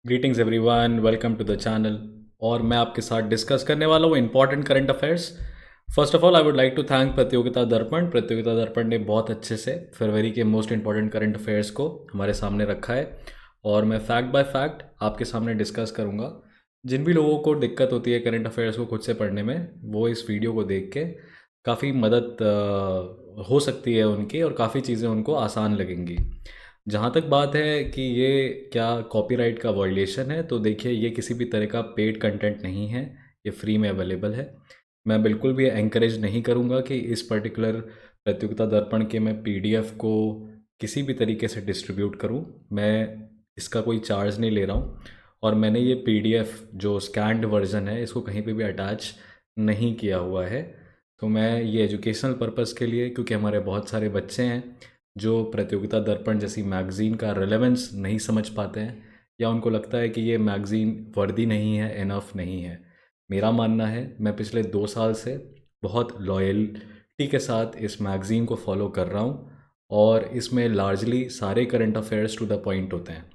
Greetings everyone, welcome to the channel. और मैं आपके साथ डिस्कस करने वाला हूँ important current affairs. First of all I would like to thank Pratiyogita Darpan ने बहुत अच्छे से फरवरी के मोस्ट इंपॉर्टेंट करंट अफेयर्स को हमारे सामने रखा है और मैं फैक्ट बाय फैक्ट आपके सामने डिस्कस करूँगा। जिन भी लोगों को दिक्कत होती है करंट अफेयर्स को खुद से पढ़ने में, वो इस वीडियो को देख के काफ़ी मदद हो सकती है उनकी और काफ़ी चीज़ें उनको आसान लगेंगी। जहाँ तक बात है कि ये क्या कॉपीराइट का वायलेशन है, तो देखिए ये किसी भी तरह का पेड कंटेंट नहीं है, ये फ्री में अवेलेबल है। मैं बिल्कुल भी एंकरेज नहीं करूँगा कि इस पर्टिकुलर प्रतियोगिता दर्पण के मैं पीडीएफ को किसी भी तरीके से डिस्ट्रीब्यूट करूँ। मैं इसका कोई चार्ज नहीं ले रहा हूँ और मैंने ये पीडीएफ जो स्कैन्ड वर्जन है इसको कहीं पे भी अटैच नहीं किया हुआ है। तो मैं ये एजुकेशनल पर्पज़ के लिए, क्योंकि हमारे बहुत सारे बच्चे हैं जो प्रतियोगिता दर्पण जैसी मैगज़ीन का रेलेवेंस नहीं समझ पाते हैं या उनको लगता है कि ये मैगज़ीन वर्दी नहीं है, इनफ नहीं है। मेरा मानना है, मैं पिछले 2 साल से बहुत लॉयल्टी के साथ इस मैगज़ीन को फॉलो कर रहा हूँ और इसमें लार्जली सारे current affairs to the point होते हैं।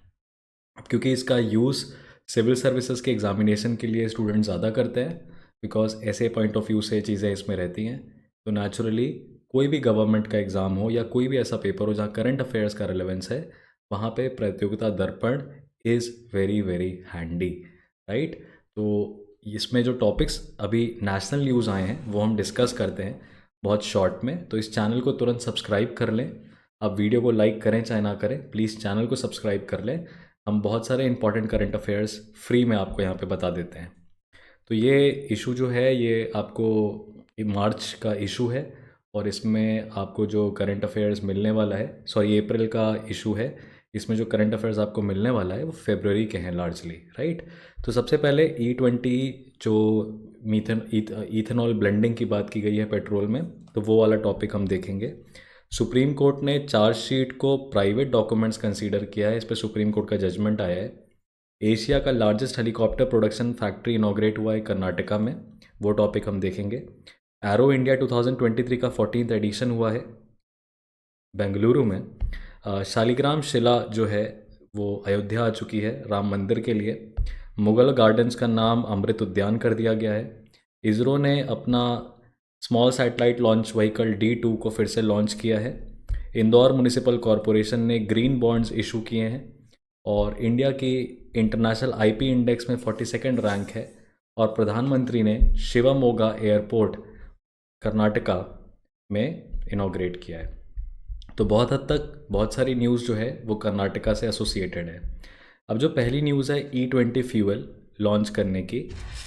क्योंकि इसका यूज़ सिविल सर्विसेज के एग्ज़ामिनेशन के लिए स्टूडेंट ज़्यादा करते हैं, बिकॉज ऐसे पॉइंट ऑफ व्यू से चीज़ें इसमें रहती हैं। तो नेचुरली कोई भी गवर्नमेंट का एग्ज़ाम हो या कोई भी ऐसा पेपर हो जहाँ करंट अफेयर्स का रिलेवेंस है, वहाँ पे प्रतियोगिता दर्पण is very very handy, right. तो इसमें जो टॉपिक्स अभी नेशनल न्यूज़ आए हैं वो हम डिस्कस करते हैं बहुत शॉर्ट में। तो इस चैनल को तुरंत सब्सक्राइब कर लें। आप वीडियो को लाइक करें चाहे ना करें, प्लीज़ चैनल को सब्सक्राइब कर लें। हम बहुत सारे इंपॉर्टेंट करंट अफेयर्स फ्री में आपको यहाँ पे बता देते हैं। तो ये इशू जो है ये आपको मार्च का इशू है और इसमें आपको जो करंट अफेयर्स मिलने वाला है, सॉरी अप्रैल का इशू है। इसमें जो करंट अफेयर्स आपको मिलने वाला है वो फेबररी के हैं लार्जली, राइट। तो सबसे पहले E20 जो इथेनॉल ब्लेंडिंग की बात की गई है पेट्रोल में, तो वो वाला टॉपिक हम देखेंगे। सुप्रीम कोर्ट ने चार्जशीट को प्राइवेट डॉक्यूमेंट्स कंसीडर किया है, इस पर सुप्रीम कोर्ट का जजमेंट आया है। एशिया का largest helicopter production factory inaugurate हुआ है कर्नाटका में, वो टॉपिक हम देखेंगे। एरो इंडिया 2023 का 14th एडिशन हुआ है बेंगलुरु में। शालिग्राम शिला जो है वो अयोध्या आ चुकी है राम मंदिर के लिए। मुगल गार्डन्स का नाम अमृत उद्यान कर दिया गया है। इसरो ने अपना small satellite launch vehicle D2 को फिर से लॉन्च किया है। इंदौर म्यूनिसिपल कॉरपोरेशन ने ग्रीन बॉन्ड्स इशू किए हैं और इंडिया की इंटरनेशनल आईपी इंडेक्स में 42nd रैंक है। और प्रधानमंत्री ने शिवमोगा एयरपोर्ट कर्नाटका में इनॉग्रेट किया है। तो बहुत हद तक बहुत सारी न्यूज़ जो है वो कर्नाटका से एसोसिएटेड है। अब जो पहली न्यूज़ है E20 फ्यूल लॉन्च करने की,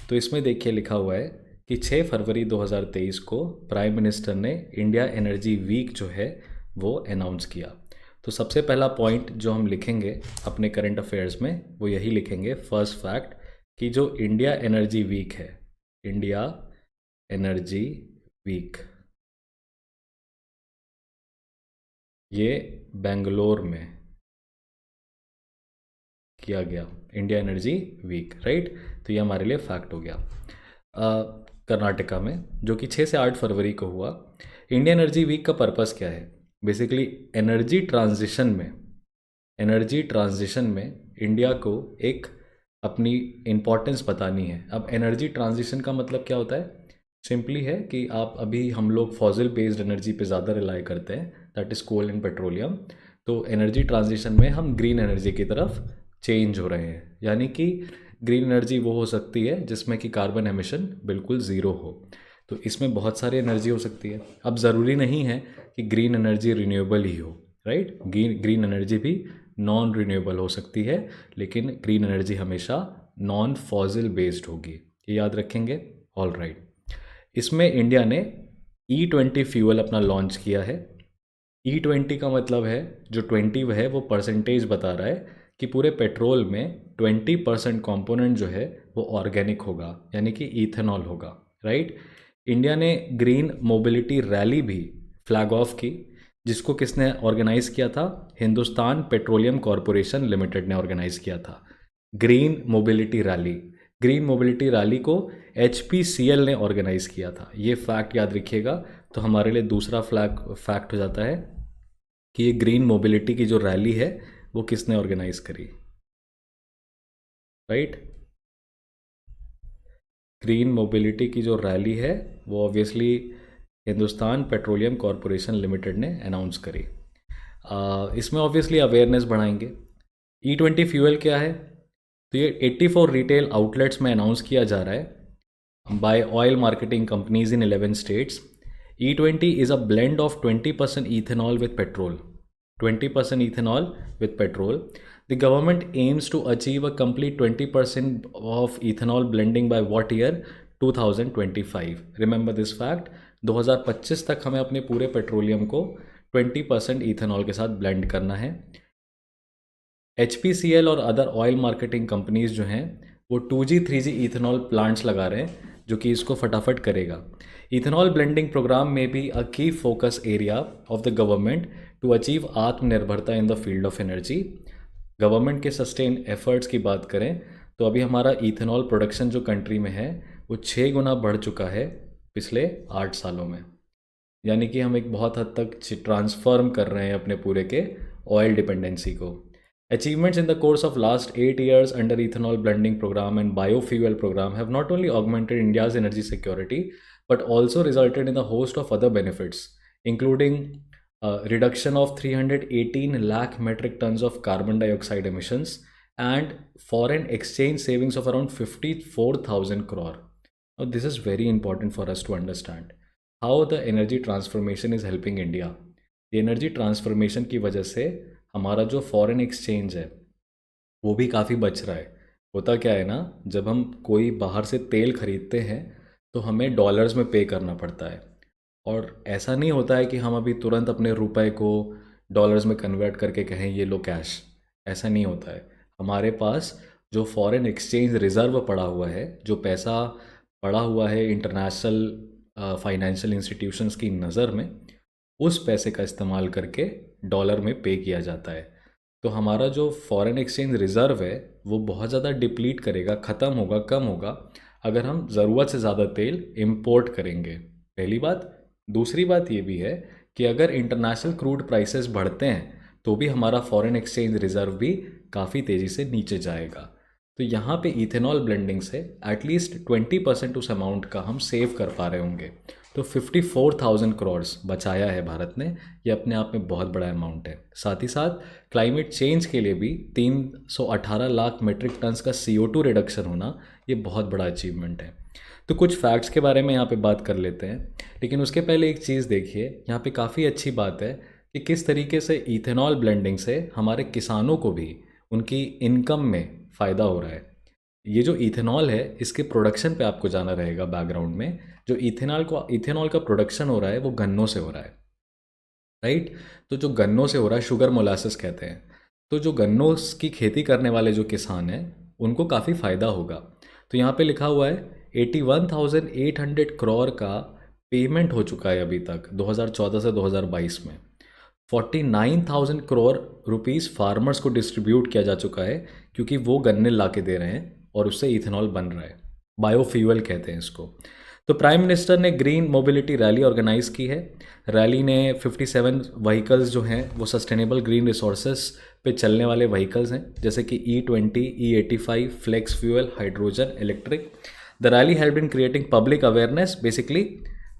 तो इसमें देखिए लिखा हुआ है कि 6 फरवरी 2023 को प्राइम मिनिस्टर ने इंडिया एनर्जी वीक जो है वो अनाउंस किया। तो सबसे पहला पॉइंट जो हम लिखेंगे अपने करंट अफेयर्स में वो यही लिखेंगे, फर्स्ट फैक्ट, कि जो इंडिया एनर्जी वीक है, इंडिया एनर्जी वीक, ये बेंगलोर में किया गया, इंडिया एनर्जी वीक, राइट। तो ये हमारे लिए फैक्ट हो गया। कर्नाटका में जो कि 6 से 8 फरवरी को हुआ। इंडिया एनर्जी वीक का पर्पस क्या है? बेसिकली एनर्जी ट्रांजिशन में इंडिया को एक अपनी इम्पोर्टेंस बतानी है। अब एनर्जी ट्रांजिशन का मतलब क्या होता है? सिंपली है कि आप अभी हम लोग फॉसिल बेस्ड एनर्जी पे ज़्यादा रिलाई करते हैं, that is coal and petroleum. तो एनर्जी ट्रांजिशन में हम ग्रीन एनर्जी की तरफ चेंज हो रहे हैं, यानी कि ग्रीन एनर्जी वो हो सकती है जिसमें कि कार्बन एमिशन बिल्कुल ज़ीरो हो। तो इसमें बहुत सारी एनर्जी हो सकती है। अब ज़रूरी नहीं है कि ग्रीन एनर्जी रिन्यूएबल ही हो, राइट। ग्रीन एनर्जी भी नॉन रिन्यूएबल हो सकती है, लेकिन ग्रीन एनर्जी हमेशा नॉन फॉसिल बेस्ड होगी, ये याद रखेंगे। All right. इसमें इंडिया ने E20 फ्यूल अपना लॉन्च किया है। E20 का मतलब है, जो 20 है वो परसेंटेज बता रहा है कि पूरे पेट्रोल में 20% कॉम्पोनेंट जो है वो ऑर्गेनिक होगा, यानी कि इथेनॉल होगा, राइट। इंडिया ने ग्रीन मोबिलिटी रैली भी फ्लैग ऑफ की, जिसको किसने ऑर्गेनाइज किया था? हिंदुस्तान पेट्रोलियम कॉरपोरेशन लिमिटेड ने ऑर्गेनाइज किया था green mobility rally. Green mobility rally को HPCL ने ऑर्गेनाइज किया था, ये फैक्ट याद रखिएगा। तो हमारे लिए दूसरा फैक्ट हो जाता है कि ये ग्रीन मोबिलिटी की जो रैली है वो किसने ऑर्गेनाइज करी। राइट। ग्रीन मोबिलिटी की जो रैली है वो obviously Hindustan petroleum corporation limited ने अनाउंस करी। इसमें ऑब्वियसली अवेयरनेस बढ़ाएंगे। E20 फ्यूल क्या है, तो ये 84 रिटेल आउटलेट्स में अनाउंस किया जा रहा है by oil marketing companies in 11 states. E20 is a blend of 20% ethanol with petrol. 20% ethanol with petrol. The government aims to achieve a complete 20% of ethanol blending by what year? 2025. Remember this fact. 2025 तक हमें अपने पूरे petroleum को 20% ethanol के साथ blend करना है। HPCL और अदर ऑयल मार्केटिंग कंपनीज जो हैं वो 2G 3G इथेनॉल प्लांट्स लगा रहे हैं जो कि इसको फटाफट करेगा। इथेनॉल ब्लेंडिंग प्रोग्राम में भी a key focus area of the government to achieve आत्मनिर्भरता in the field of energy. Government के सस्टेन एफर्ट्स की बात करें तो अभी हमारा इथेनॉल प्रोडक्शन जो कंट्री में है वो 6 गुना बढ़ चुका है पिछले 8 सालों में। यानी कि हम एक बहुत हद तक ट्रांसफॉर्म कर रहे हैं अपने पूरे के ऑयल डिपेंडेंसी को। Achievements in the course of last 8 years under ethanol blending program and biofuel program have not only augmented India's energy security but also resulted in a host of other benefits, including reduction of 318 lakh metric tons of carbon dioxide emissions and foreign exchange savings of around 54,000 crore. Now, this is very important for us to understand how the energy transformation is helping India. The energy transformation की वजह से हमारा जो foreign exchange है वो भी काफ़ी बच रहा है। होता क्या है ना, जब हम कोई बाहर से तेल खरीदते हैं तो हमें डॉलर्स में पे करना पड़ता है, और ऐसा नहीं होता है कि हम अभी तुरंत अपने रुपए को डॉलर्स में कन्वर्ट करके कहें ये लो कैश। ऐसा नहीं होता है। हमारे पास जो फॉरेन एक्सचेंज रिज़र्व पड़ा हुआ है, जो पैसा पड़ा हुआ है इंटरनेशनल फाइनेंशियल इंस्टीट्यूशंस की नज़र में, उस पैसे का इस्तेमाल करके डॉलर में पे किया जाता है। तो हमारा जो फॉरेन एक्सचेंज रिज़र्व है वो बहुत ज़्यादा डिप्लीट करेगा, ख़त्म होगा, कम होगा अगर हम ज़रूरत से ज़्यादा तेल इंपोर्ट करेंगे। पहली बात। दूसरी बात ये भी है कि अगर इंटरनेशनल क्रूड प्राइसेस बढ़ते हैं तो भी हमारा फॉरेन एक्सचेंज रिज़र्व भी काफ़ी तेज़ी से नीचे जाएगा। तो यहाँ पे इथेनॉल ब्लेंडिंग से एटलीस्ट 20% उस अमाउंट का हम सेव कर पा रहे होंगे। तो 54,000 करोड़ बचाया है भारत ने। ये अपने आप में बहुत बड़ा अमाउंट है। साथ ही साथ क्लाइमेट चेंज के लिए भी 318 लाख मेट्रिक टन्स का CO2 रिडक्शन होना ये बहुत बड़ा अचीवमेंट है। तो कुछ फैक्ट्स के बारे में यहाँ पे बात कर लेते हैं, लेकिन उसके पहले एक चीज़ देखिए, यहाँ पे काफ़ी अच्छी बात है कि किस तरीके से इथेनॉल ब्लेंडिंग से हमारे किसानों को भी उनकी इनकम में फ़ायदा हो रहा है। ये जो इथेनॉल है इसके प्रोडक्शन पे आपको जाना रहेगा बैकग्राउंड में। जो इथेनॉल का प्रोडक्शन हो रहा है वो गन्नों से हो रहा है, राइट। तो जो गन्नों से हो रहा है, शुगर मोलासिस कहते हैं। तो जो गन्नों की खेती करने वाले जो किसान हैं उनको काफ़ी फ़ायदा होगा। तो यहाँ पे लिखा हुआ है 81,800 करोड़ का पेमेंट हो चुका है अभी तक 2014 से 2022 में। 49,000 करोड़ रुपीस फार्मर्स को डिस्ट्रीब्यूट किया जा चुका है, क्योंकि वो गन्ने ला के दे रहे हैं और उससे इथेनॉल बन रहा है। बायोफ्यूल कहते हैं इसको। तो प्राइम मिनिस्टर ने ग्रीन मोबिलिटी रैली ऑर्गेनाइज़ की है। रैली ने 57 व्हीकल्स जो हैं वो सस्टेनेबल ग्रीन रिसोर्सेज पे चलने वाले व्हीकल्स हैं, जैसे कि E20, E85, flex fuel, hydrogen, electric. The rally help in creating public awareness basically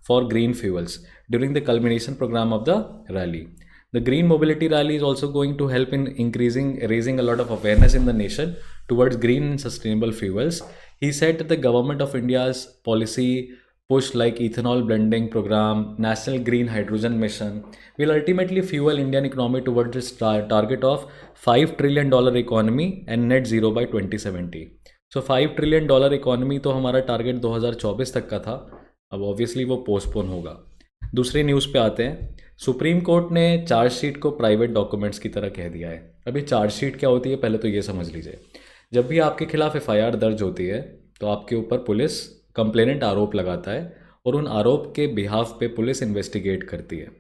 for green fuels during the culmination program of the rally. The Green Mobility Rally is also going to help in raising a lot of awareness in the nation towards green and sustainable fuels. He said that the government of India's policy push like ethanol blending program, national green hydrogen mission will ultimately fuel Indian economy towards its target of $5 trillion economy and net zero by 2070. So $5 trillion economy तो हमारा target 2024 तक का था, अब obviously वो postpone होगा। दूसरी news पे आते हैं। सुप्रीम कोर्ट ने चार्जशीट को प्राइवेट डॉक्यूमेंट्स की तरह कह दिया है। अभी चार्जशीट क्या होती है पहले तो ये समझ लीजिए। जब भी आपके खिलाफ FIR दर्ज होती है तो आपके ऊपर पुलिस कंप्लेनेंट आरोप लगाता है और उन आरोप के बिहाफ पे पुलिस इन्वेस्टिगेट करती है।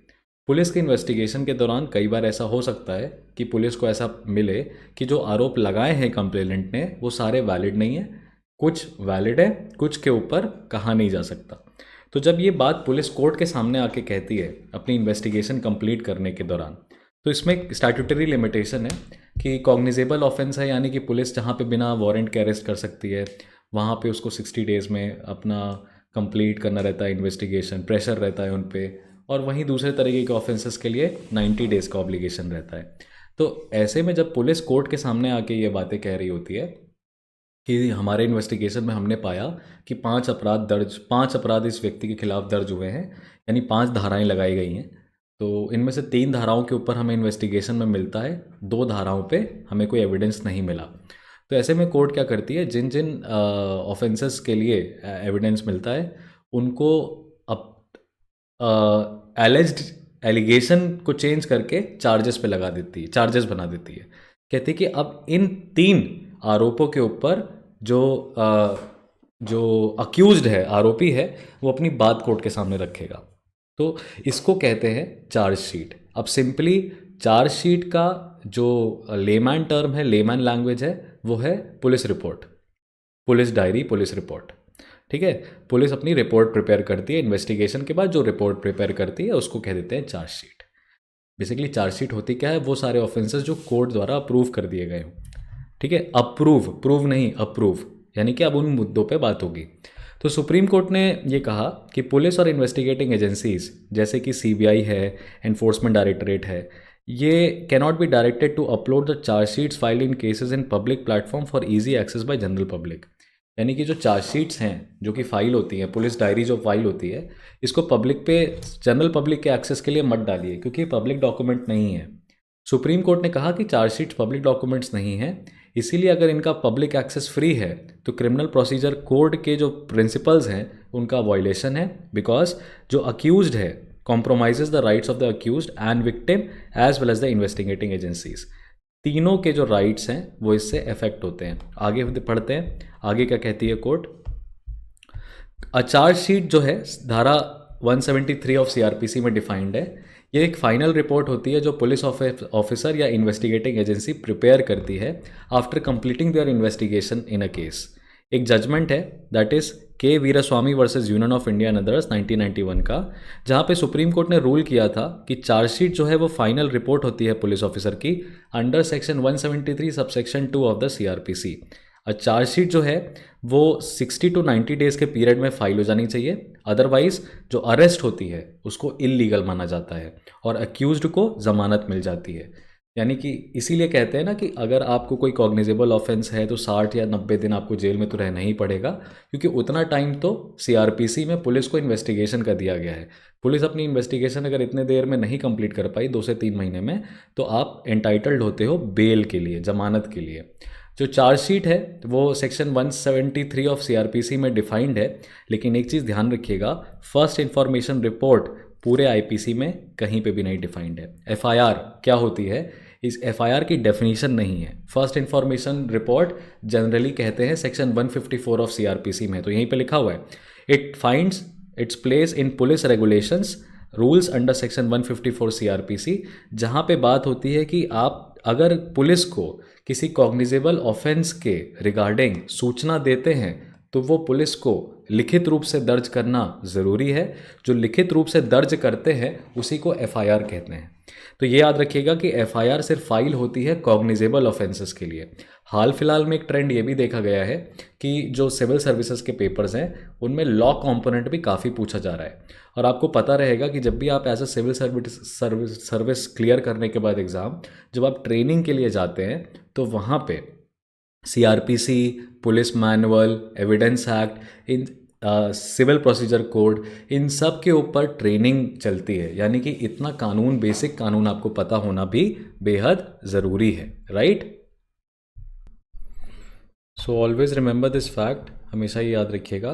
पुलिस की इन्वेस्टिगेशन के दौरान कई बार ऐसा हो सकता है कि पुलिस को ऐसा मिले कि जो आरोप लगाए हैं कंप्लेनेंट ने वो सारे वैलिड नहीं है, कुछ वैलिड है, कुछ के ऊपर कहा नहीं जा सकता। तो जब ये बात पुलिस कोर्ट के सामने आके कहती है अपनी इन्वेस्टिगेशन कंप्लीट करने के दौरान, तो इसमें एक स्टैट्यूटरी लिमिटेशन है कि कॉग्निजेबल ऑफेंस है, यानी कि पुलिस जहाँ पे बिना वारंट के अरेस्ट कर सकती है, वहाँ पे उसको 60 डेज़ में अपना कंप्लीट करना रहता है इन्वेस्टिगेशन, प्रेशर रहता है उन पे। और वहीं दूसरे तरीके के ऑफेंसेस के लिए 90 डेज़ का ऑब्लिगेशन रहता है। तो ऐसे में जब पुलिस कोर्ट के सामने आके ये बातें कह रही होती है कि हमारे इन्वेस्टिगेशन में हमने पाया कि 5 अपराध इस व्यक्ति के खिलाफ दर्ज हुए हैं, यानी 5 धाराएं लगाई गई हैं, तो इनमें से 3 धाराओं के ऊपर हमें इन्वेस्टिगेशन में मिलता है, 2 धाराओं पे हमें कोई एविडेंस नहीं मिला। तो ऐसे में कोर्ट क्या करती है, जिन जिन ऑफेंसेस के लिए एविडेंस मिलता है उनको एलिज्ड एलिगेशन को चेंज करके चार्जेस पे लगा देती है, चार्जेस बना देती है। कहती है कि अब इन 3 आरोपों के ऊपर जो अक्यूज्ड है, आरोपी है, वो अपनी बात कोर्ट के सामने रखेगा। तो इसको कहते हैं चार्जशीट। अब सिंपली चार्जशीट का जो लेमैन टर्म है, लेमैन लैंग्वेज है, वो है police report, police diary, police report. ठीक है, पुलिस अपनी रिपोर्ट प्रिपेयर करती है इन्वेस्टिगेशन के बाद, जो रिपोर्ट प्रिपेयर करती है उसको कह देते हैं चार्जशीट। बेसिकली चार्जशीट होती क्या है, वो सारे ऑफेंसेस जो कोर्ट द्वारा अप्रूव कर दिए गए हों। ठीक है, प्रूव नहीं, अप्रूव, यानी कि अब उन मुद्दों पे बात होगी। तो सुप्रीम कोर्ट ने ये कहा कि पुलिस और इन्वेस्टिगेटिंग एजेंसीज जैसे कि सीबीआई है, एनफोर्समेंट डायरेक्टरेट है, ये cannot be directed to upload the chargesheets filed in cases in public platform for easy access by general public. यानी कि जो चार्जशीट्स हैं जो कि फाइल होती हैं, पुलिस डायरी जो फाइल होती है, इसको पब्लिक पे, जनरल पब्लिक के एक्सेस के लिए मत डालिए, क्योंकि पब्लिक डॉक्यूमेंट नहीं है। सुप्रीम कोर्ट ने कहा कि चार्जशीट पब्लिक डॉक्यूमेंट्स नहीं है, इसीलिए अगर इनका पब्लिक एक्सेस फ्री है तो क्रिमिनल प्रोसीजर कोड के जो प्रिंसिपल्स हैं उनका वायलेशन है, बिकॉज जो अक्यूज्ड है compromises the rights of the accused and victim as well as the investigating agencies. तीनों के जो राइट्स हैं वो इससे अफेक्ट होते हैं। आगे पढ़ते हैं, आगे क्या कहती है कोर्ट। चार्जशीट जो है धारा 173 ऑफ सीआरपीसी में डिफाइंड है। ये एक फाइनल रिपोर्ट होती है जो पुलिस ऑफिसर या इन्वेस्टिगेटिंग एजेंसी प्रिपेयर करती है after completing their investigation in a case. एक जजमेंट है, that is K Veeraswami versus Union of India and others 1991 का, जहाँ पे सुप्रीम कोर्ट ने रूल किया था कि चार्जशीट जो है वो फाइनल रिपोर्ट होती है पुलिस ऑफिसर की under section 173 subsection 2 of the CrPC. Chargesheet जो है वो 60 to 90 डेज़ के पीरियड में फाइल हो जानी चाहिए, अदरवाइज जो अरेस्ट होती है उसको इलीगल माना जाता है और अक्यूज्ड को ज़मानत मिल जाती है। यानी कि इसीलिए कहते हैं ना कि अगर आपको कोई कॉग्निजेबल ऑफेंस है तो 60 या 90 दिन आपको जेल में तो रहना ही पड़ेगा, क्योंकि उतना टाइम तो सीआरपीसी में पुलिस को इन्वेस्टिगेशन का दिया गया है। पुलिस अपनी इन्वेस्टिगेशन अगर इतने देर में नहीं कंप्लीट कर पाई, 2 से 3 महीने में, तो आप एंटाइटल्ड होते हो बेल के लिए, जमानत के लिए। जो चार्जशीट है वो सेक्शन 173 ऑफ सीआरपीसी में डिफाइंड है, लेकिन एक चीज़ ध्यान रखिएगा, फर्स्ट इन्फॉर्मेशन रिपोर्ट पूरे आईपीसी में कहीं पे भी नहीं डिफाइंड है। एफआईआर क्या होती है, इस एफआईआर की डेफिनेशन नहीं है। फर्स्ट इन्फॉर्मेशन रिपोर्ट जनरली कहते हैं सेक्शन 154 ऑफ सीआरपीसी में, तो यहीं पे लिखा हुआ है, it finds its place in police regulations rules under section 154 CrPC, जहाँ पे बात होती है कि आप अगर पुलिस को किसी कॉग्निजेबल ऑफेंस के रिगार्डिंग सूचना देते हैं तो वो पुलिस को लिखित रूप से दर्ज करना ज़रूरी है। जो लिखित रूप से दर्ज करते हैं उसी को एफआईआर कहते हैं। तो ये याद रखिएगा कि एफआईआर सिर्फ फाइल होती है कॉग्निजेबल ऑफेंसेस के लिए। हाल फिलहाल में एक ट्रेंड ये भी देखा गया है कि जो सिविल सर्विसेज के पेपर्स हैं उनमें लॉ कंपोनेंट भी काफ़ी पूछा जा रहा है। और आपको पता रहेगा कि जब भी आप as a civil service clear करने के बाद एग्ज़ाम, जब आप ट्रेनिंग के लिए जाते हैं तो वहाँ पे CrPC, police manual, evidence act, इन सिविल प्रोसीजर कोड, इन सब के ऊपर ट्रेनिंग चलती है। यानी कि इतना कानून, बेसिक कानून आपको पता होना भी बेहद ज़रूरी है, right. So always remember this fact, हमेशा ये याद रखिएगा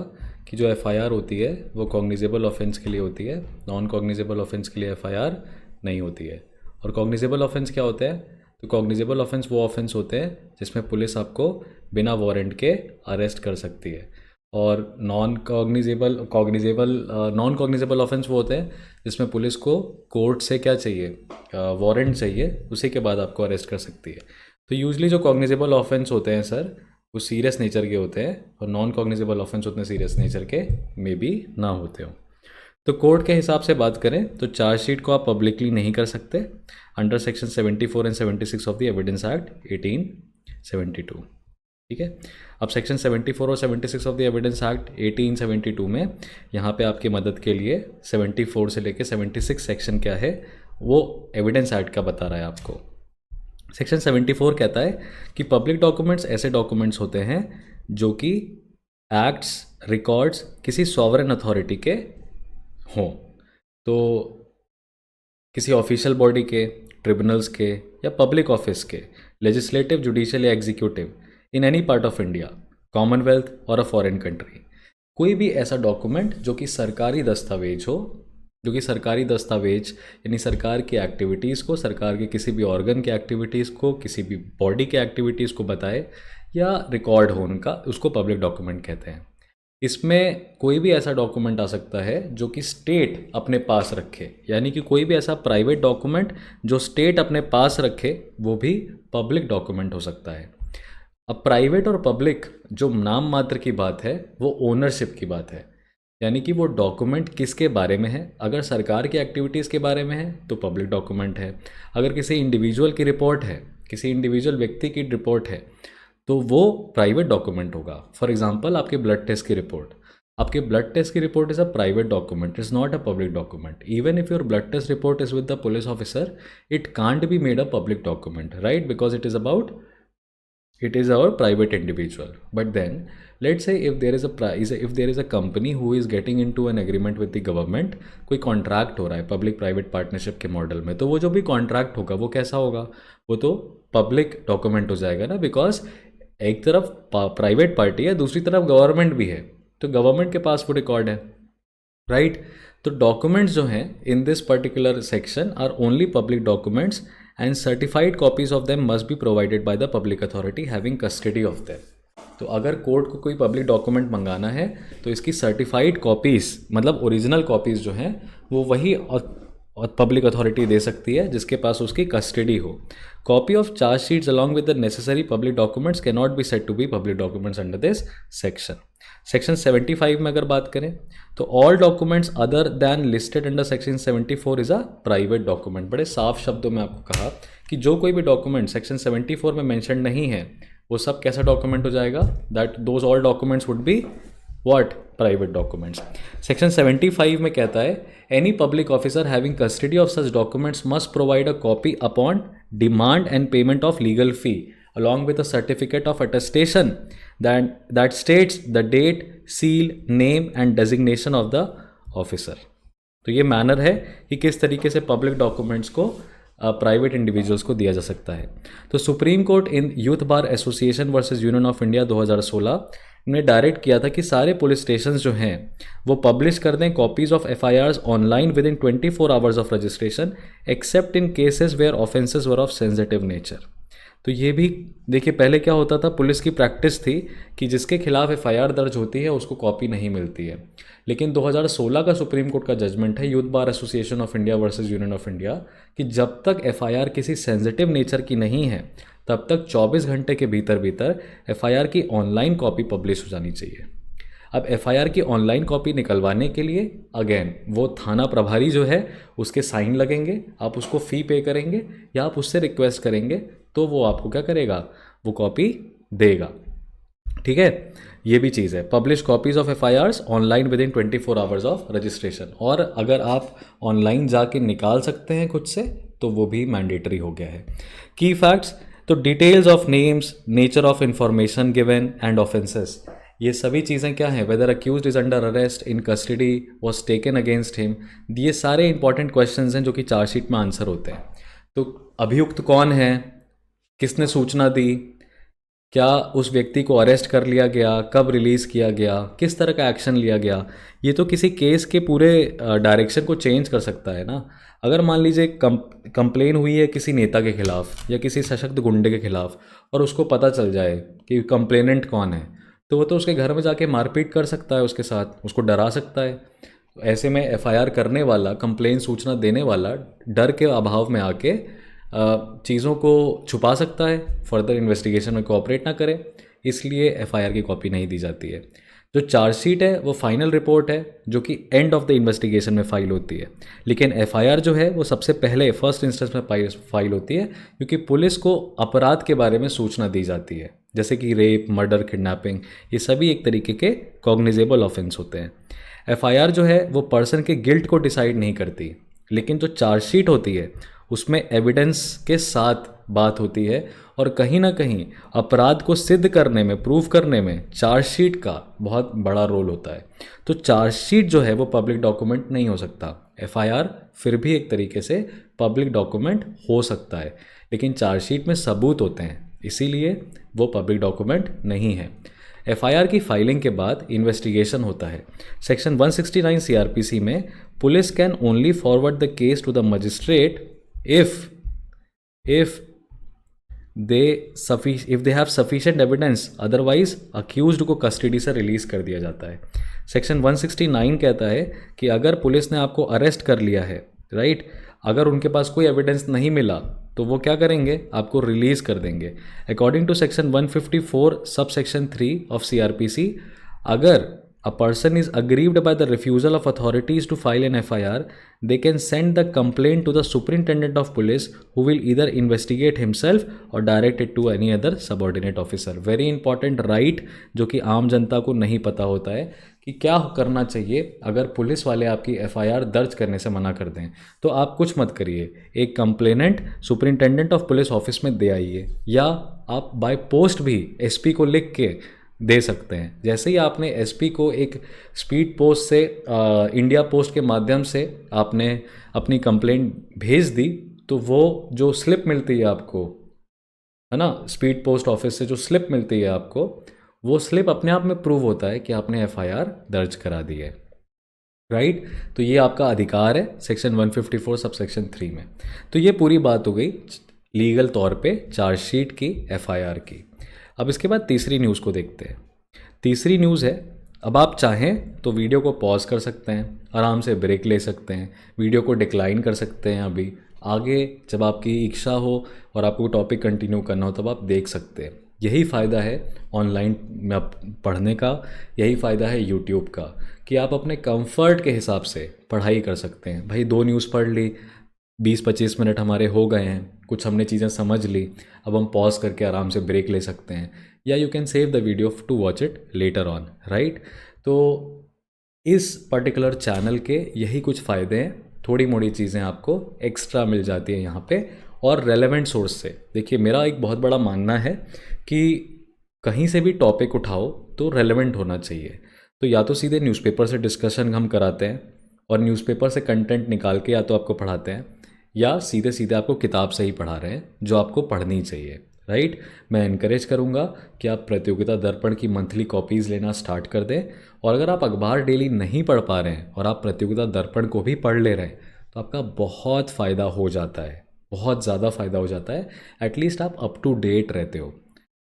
कि जो एफआईआर होती है वो कॉग्निजेबल ऑफेंस के लिए होती है, नॉन कॉग्निजेबल ऑफेंस के लिए एफआईआर नहीं होती है। और कॉग्निजेबल ऑफेंस क्या होते हैं, तो कॉग्निजेबल ऑफेंस वो ऑफेंस होते हैं जिसमें पुलिस आपको बिना वारंट के अरेस्ट कर सकती है। और नॉन कॉग्निजेबल ऑफेंस वो होते हैं जिसमें पुलिस को कोर्ट से क्या चाहिए, वारंट चाहिए, उसी के बाद आपको अरेस्ट कर सकती है। तो यूजली जो कॉग्निजेबल ऑफेंस होते हैं सर वो सीरियस नेचर के होते हैं, और नॉन कॉग्निजेबल ऑफेंस उतने सीरियस नेचर के मे बी ना होते हो। तो कोर्ट के हिसाब से बात करें तो चार्जशीट को आप पब्लिकली नहीं कर सकते under section 74 and 76 of the evidence act 1872। ठीक है, अब सेक्शन 74 और 76 ऑफ द एविडेंस एक्ट 1872 में यहाँ पे आपकी मदद के लिए 74 से लेके 76 सेक्शन क्या है वो एविडेंस एक्ट का बता रहा है आपको। सेक्शन 74 कहता है कि पब्लिक डॉक्यूमेंट्स ऐसे डॉक्यूमेंट्स होते हैं जो कि एक्ट्स रिकॉर्ड्स किसी सॉवरेन अथॉरिटी के हों, तो किसी ऑफिशियल बॉडी के, ट्रिब्यूनल्स के या पब्लिक ऑफिस के, लेजिस्लेटिव, जुडिशियल या executive in any part of India, Commonwealth और अ फॉरेन कंट्री। कोई भी ऐसा डॉक्यूमेंट जो कि सरकारी दस्तावेज हो, जो कि सरकारी दस्तावेज यानी सरकार की एक्टिविटीज़ को, सरकार के किसी भी ऑर्गन की एक्टिविटीज़ को, किसी भी बॉडी के एक्टिविटीज़ को बताए या रिकॉर्ड हो उनका, उसको पब्लिक डॉक्यूमेंट कहते हैं। इसमें कोई भी ऐसा डॉक्यूमेंट आ सकता है जो कि स्टेट अपने पास रखे, यानी कि कोई भी ऐसा प्राइवेट डॉक्यूमेंट जो स्टेट अपने पास रखे वो भी पब्लिक डॉक्यूमेंट हो सकता है। अब प्राइवेट और पब्लिक जो नाम मात्र की बात है वो ओनरशिप की बात है, यानी कि वो डॉक्यूमेंट किसके बारे में है। अगर सरकार की एक्टिविटीज़ के बारे में है तो पब्लिक डॉक्यूमेंट है, अगर किसी इंडिविजुअल की रिपोर्ट है, किसी इंडिविजुअल व्यक्ति की रिपोर्ट है तो वो प्राइवेट डॉक्यूमेंट होगा। फॉर एग्जांपल आपके ब्लड टेस्ट की रिपोर्ट, आपके ब्लड टेस्ट की report is a private document, is not a public document. Even if your blood test report is with the police officer, it can't be made a public document, right, because it is our private individual. But then let's say if there is a company who is getting into an agreement with the government, कोई contract हो रहा है public private partnership के model में, तो वो जो भी कॉन्ट्रैक्ट होगा वो कैसा होगा, वो तो पब्लिक डॉक्यूमेंट हो जाएगा ना, बिकॉज एक तरफ प्राइवेट पार्टी है, दूसरी तरफ गवर्नमेंट भी है, तो गवर्नमेंट के पास वो रिकॉर्ड है, राइट। तो डॉक्यूमेंट्स जो हैं in this particular section are only public documents and certified copies of them must be provided by the public authority having custody of them. तो अगर कोर्ट को कोई पब्लिक डॉक्यूमेंट मंगाना है तो इसकी सर्टिफाइड कॉपीज़ मतलब ओरिजिनल कॉपीज़ जो हैं वो वही पब्लिक अथॉरिटी दे सकती है जिसके पास उसकी कस्टडी हो। Copy of chargesheets along with the necessary public documents can not be said to be public documents under this section. Section 75 में अगर बात करें तो all documents other than listed under section 74 is a private document. बड़े साफ शब्दों में आपको कहा कि जो कोई भी डॉक्यूमेंट सेक्शन 74 में मेंशन नहीं है वो सब कैसा डॉक्यूमेंट हो जाएगा, that those all documents would be what, private documents. Section 75 में कहता है any public officer having custody of such documents must provide a copy upon demand and payment of legal fee along with a certificate of attestation that states the date, seal, name and designation of the officer। तो ये manner है कि किस तरीके से public documents को private individuals को दिया जा सकता है। तो supreme court in youth bar association versus Union of India 2016 ने डायरेक्ट किया था कि सारे पुलिस स्टेशन जो हैं वो पब्लिश कर दें copies of FIRs online within 24 hours of registration except in cases where offences were of sensitive nature. तो ये भी देखिए, पहले क्या होता था, पुलिस की प्रैक्टिस थी कि जिसके खिलाफ FIR दर्ज होती है उसको कॉपी नहीं मिलती है, लेकिन 2016 का सुप्रीम कोर्ट का जजमेंट है youth bar association of India versus Union of India कि जब तक FIR किसी सेंसिटिव नेचर की नहीं है तब तक 24 घंटे के भीतर भीतर FIR की ऑनलाइन कॉपी पब्लिश हो जानी चाहिए। अब FIR की ऑनलाइन कॉपी निकलवाने के लिए अगेन वो थाना प्रभारी जो है उसके साइन लगेंगे, आप उसको फ़ी पे करेंगे या आप उससे रिक्वेस्ट करेंगे तो वो आपको क्या करेगा, वो कॉपी देगा। ठीक है, ये भी चीज़ है, publish copies of FIRs online within 24 hours of registration. और अगर आप ऑनलाइन जाके निकाल सकते हैं खुद से तो वो भी मैंडेटरी हो गया है। की फैक्ट्स, तो details of names, nature of information given and offences, ये सभी चीज़ें क्या हैं, whether accused is under arrest, in custody, was taken against him, ये सारे इंपॉर्टेंट क्वेश्चंस हैं जो कि चार्जशीट में आंसर होते हैं। तो अभियुक्त कौन है, किसने सूचना दी, क्या उस व्यक्ति को अरेस्ट कर लिया गया, कब रिलीज़ किया गया, किस तरह का एक्शन लिया गया, ये तो किसी केस के पूरे डायरेक्शन को चेंज कर सकता है ना। अगर मान लीजिए कंप्लेन हुई है किसी नेता के खिलाफ या किसी सशक्त गुंडे के खिलाफ और उसको पता चल जाए कि कंप्लेनेंट कौन है, तो वो तो उसके घर में जाके मारपीट कर सकता है उसके साथ, उसको डरा सकता है। ऐसे में FIR करने वाला, कंप्लेन सूचना देने वाला डर के अभाव में आके चीज़ों को छुपा सकता है, फर्दर इन्वेस्टिगेशन में कोऑपरेट ना करे, इसलिए FIR की कॉपी नहीं दी जाती है। जो चार्जशीट है वो फाइनल रिपोर्ट है जो कि एंड ऑफ द इन्वेस्टिगेशन में फाइल होती है, लेकिन एफआईआर जो है वो सबसे पहले फर्स्ट इंस्टेंस में फाइल होती है, क्योंकि पुलिस को अपराध के बारे में सूचना दी जाती है, जैसे कि रेप, मर्डर, किडनैपिंग, ये सभी एक तरीके के कॉग्निजेबल ऑफेंस होते हैं। एफआईआर जो है वो पर्सन के गिल्ट को डिसाइड नहीं करती, लेकिन जो चार्जशीट होती है उसमें एविडेंस के साथ बात होती है, और कहीं ना कहीं अपराध को सिद्ध करने में, प्रूव करने में चार्जशीट का बहुत बड़ा रोल होता है। तो चार्जशीट जो है वो पब्लिक डॉक्यूमेंट नहीं हो सकता। एफआईआर फिर भी एक तरीके से पब्लिक डॉक्यूमेंट हो सकता है, लेकिन चार्जशीट में सबूत होते हैं, इसीलिए वो पब्लिक डॉक्यूमेंट नहीं है। एफआईआर की फाइलिंग के बाद इन्वेस्टिगेशन होता है। सेक्शन 169 सीआरपीसी में police can only forward the case to the magistrate if they have sufficient evidence, otherwise accused को कस्टडी से रिलीज कर दिया जाता है। सेक्शन 169 कहता है कि अगर पुलिस ने आपको अरेस्ट कर लिया है, राइट, अगर उनके पास कोई एविडेंस नहीं मिला तो वो क्या करेंगे, आपको रिलीज कर देंगे। According to section 154 sub section 3 of CrPC, अगर a person is aggrieved by the refusal of authorities to file an FIR, they can send the complaint to the superintendent of police, who will either investigate himself or direct it to any other subordinate officer. Very important right, जो कि आम जनता को नहीं पता होता है कि क्या करना चाहिए अगर पुलिस वाले आपकी FIR दर्ज करने से मना कर दें। तो आप कुछ मत करिए, एक complainant superintendent of police office में दे आइए, या आप बाय पोस्ट भी SP को लिख के दे सकते हैं। जैसे ही आपने SP को एक स्पीड पोस्ट से इंडिया पोस्ट के माध्यम से आपने अपनी कंप्लेंट भेज दी, तो वो जो स्लिप मिलती है आपको, है ना, स्पीड पोस्ट ऑफिस से जो स्लिप मिलती है आपको, वो स्लिप अपने आप में प्रूव होता है कि आपने FIR दर्ज करा दी है, राइट। तो ये आपका अधिकार है सेक्शन 154 सब सेक्शन 3 में। तो ये पूरी बात हो गई लीगल तौर पे चार्जशीट की, FIR की। अब इसके बाद तीसरी न्यूज़ को देखते हैं। तीसरी न्यूज़ है, अब आप चाहें तो वीडियो को पॉज कर सकते हैं, आराम से ब्रेक ले सकते हैं, वीडियो को डिक्लाइन कर सकते हैं, अभी आगे जब आपकी इच्छा हो और आपको टॉपिक कंटिन्यू करना हो तब आप देख सकते हैं। यही फ़ायदा है ऑनलाइन में पढ़ने का, यही फ़ायदा है यूट्यूब का, कि आप अपने कंफर्ट के हिसाब से पढ़ाई कर सकते हैं। भाई 2 न्यूज़ पढ़ ली, 20-25 मिनट हमारे हो गए हैं, कुछ हमने चीज़ें समझ ली, अब हम पॉज करके आराम से ब्रेक ले सकते हैं, या you can save the video to watch it later on, right. तो इस पर्टिकुलर चैनल के यही कुछ फ़ायदे हैं, थोड़ी मोड़ी चीज़ें आपको एक्स्ट्रा मिल जाती हैं यहाँ पे, और रेलेवेंट सोर्स से। देखिए, मेरा एक बहुत बड़ा मानना है कि कहीं से भी टॉपिक उठाओ तो रेलेवेंट होना चाहिए। तो या तो सीधे न्यूज़पेपर से डिस्कशन हम कराते हैं और न्यूज़पेपर से कंटेंट निकाल के या तो आपको पढ़ाते हैं, या सीधे सीधे आपको किताब से ही पढ़ा रहे हैं जो आपको पढ़नी चाहिए, राइट। मैं इनकरेज करूँगा कि आप प्रतियोगिता दर्पण की मंथली कॉपीज़ लेना स्टार्ट कर दें, और अगर आप अखबार डेली नहीं पढ़ पा रहे हैं और आप प्रतियोगिता दर्पण को भी पढ़ ले रहे हैं तो आपका बहुत फ़ायदा हो जाता है, बहुत ज़्यादा फ़ायदा हो जाता है। एटलीस्ट आप अप टू डेट रहते हो।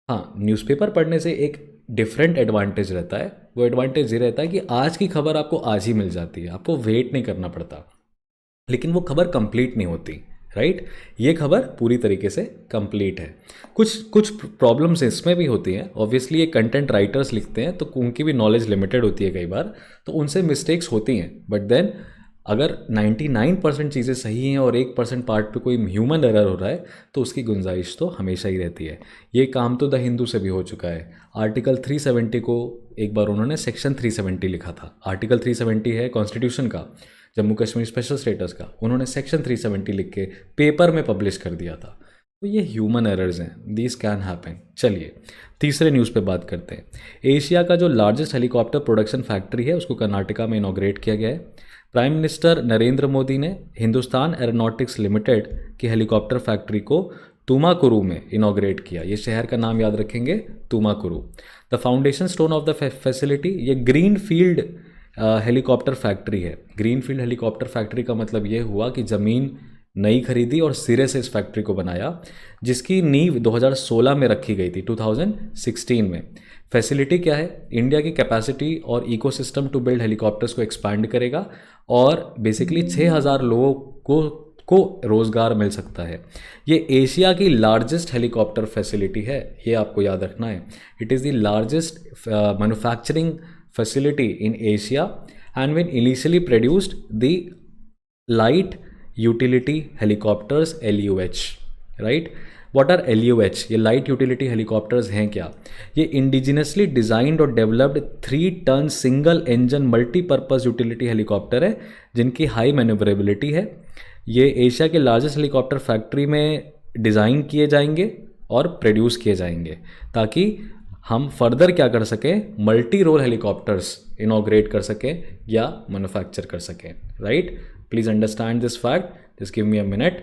हाँ, न्यूज़पेपर पढ़ने से एक डिफरेंट एडवांटेज रहता है। वो एडवांटेज ये रहता है कि आज की खबर आपको आज ही मिल जाती है, आपको वेट नहीं करना पड़ता, लेकिन वो खबर कंप्लीट नहीं होती, राइट। ये खबर पूरी तरीके से कंप्लीट है। कुछ प्रॉब्लम्स इसमें भी होती हैं। ऑब्वियसली ये कंटेंट राइटर्स लिखते हैं तो उनकी भी नॉलेज लिमिटेड होती है कई बार, तो उनसे मिस्टेक्स होती हैं। बट देन अगर 99% चीज़ें सही हैं और 1% पार्ट पे कोई ह्यूमन एरर हो रहा है तो उसकी गुंजाइश तो हमेशा ही रहती है। ये काम तो द हिंदू से भी हो चुका है। आर्टिकल 370 को एक बार उन्होंने सेक्शन 370 लिखा था। आर्टिकल 370 है कॉन्स्टिट्यूशन का, जम्मू कश्मीर स्पेशल स्टेटस का, उन्होंने सेक्शन 370 लिख के पेपर में पब्लिश कर दिया था। तो ये ह्यूमन एरर्स हैं, दिस कैन हैपन। चलिए तीसरे न्यूज़ पे बात करते हैं। एशिया का जो लार्जेस्ट हेलीकॉप्टर प्रोडक्शन फैक्ट्री है उसको कर्नाटका में इनॉग्रेट किया गया है। प्राइम मिनिस्टर नरेंद्र मोदी ने हिंदुस्तान एरोनॉटिक्स लिमिटेड की हेलीकॉप्टर फैक्ट्री को तुमाकुरू में इनॉग्रेट किया। ये शहर का नाम याद रखेंगे, Tumakuru. The foundation stone of the facility, ये ग्रीन फील्ड हेलीकॉप्टर फैक्ट्री है। ग्रीन फील्ड हेलीकॉप्टर फैक्ट्री का मतलब ये हुआ कि ज़मीन नई खरीदी और सिरे से इस फैक्ट्री को बनाया, जिसकी नींव 2016 में रखी गई थी, 2016 में। फैसिलिटी क्या है? इंडिया की कैपेसिटी और इकोसिस्टम टू बिल्ड हेलीकॉप्टर्स को एक्सपैंड करेगा और बेसिकली 6000 लोगों को रोज़गार मिल सकता है। ये एशिया की लार्जेस्ट हेलीकॉप्टर फैसिलिटी है, ये आपको याद रखना है। It is the largest manufacturing facility in Asia and when initially produced the light utility helicopters LUH, right? What are LUH? ये लाइट यूटिलिटी हेलीकॉप्टर्स हैं क्या? ये इंडिजिनसली डिजाइंड और developed 3 ton single engine multipurpose utility helicopter है जिनकी high manoeuvrability है। ये Asia के लार्जेस्ट हेलीकॉप्टर फैक्ट्री में डिज़ाइन किए जाएंगे और प्रोड्यूस किए जाएंगे ताकि हम फर्दर क्या कर सकें, मल्टी रोल हेलीकॉप्टर्स इनॉग्रेट कर सकें या मैन्युफैक्चर कर सकें, right? Please understand this fact, just give me a minute.